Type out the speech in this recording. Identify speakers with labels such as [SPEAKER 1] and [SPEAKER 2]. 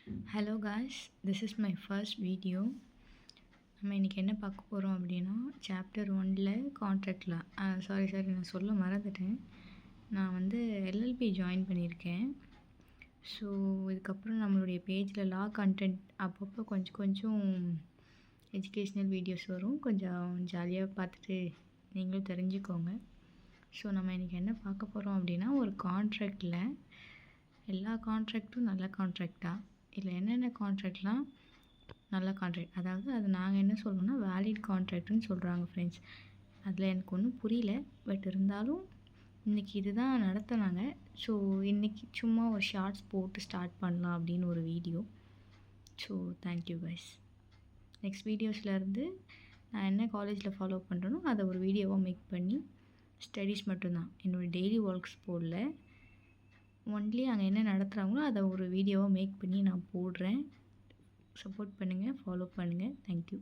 [SPEAKER 1] Hello guys, this is my first video. நம்ம இன்றைக்கி என்ன பார்க்க போகிறோம் அப்படின்னா, சாப்டர் 1ல் கான்ட்ராக்டில் சாரி நான் சொல்ல மறந்துட்டேன். நான் வந்து எல்எல்பி ஜாயின் பண்ணியிருக்கேன். ஸோ இதுக்கப்புறம் நம்மளுடைய பேஜில் லா கண்டென்ட் அப்பப்போ கொஞ்சம் கொஞ்சம் எஜுகேஷ்னல் வீடியோஸ் வரும். கொஞ்சம் ஜாலியாக பார்த்துட்டு நீங்களும் தெரிஞ்சுக்கோங்க. ஸோ நம்ம இன்றைக்கி என்ன பார்க்க போகிறோம் அப்படின்னா, ஒரு கான்ட்ராக்டில் எல்லா கான்ட்ராக்டும் நல்ல கான்ட்ராக்டா, இல்லை என்னென்ன கான்ட்ராக்ட்லாம் நல்ல கான்ட்ராக்ட், அதாவது அது நாங்கள் என்ன சொல்கிறோம்னா வேலிட் கான்ட்ராக்ட்னு சொல்கிறாங்க ஃப்ரெண்ட்ஸ். அதில் எனக்கு ஒன்றும் புரியல, பட் இருந்தாலும் இன்றைக்கி இதுதான் நடத்துனாங்க. ஸோ இன்றைக்கி சும்மா ஒரு ஷார்ட்ஸ் போட்டு ஸ்டார்ட் பண்ணலாம் அப்படின்னு ஒரு video. So thank you guys. Next வீடியோஸ்லேருந்து நான் என்ன காலேஜில் ஃபாலோ பண்ணுறேனோ அதை ஒரு வீடியோவாக மேக் பண்ணி, ஸ்டடீஸ் மட்டும்தான், என்னோடய டெய்லி ஒர்க்ஸ் போடல, ஒன்லி அங்கே என்ன நடத்துகிறாங்களோ அதை ஒரு வீடியோவாக மேக் பண்ணி நான் போடுறேன். சப்போர்ட் பண்ணுங்கள், ஃபாலோ பண்ணுங்கள். தேங்க்யூ.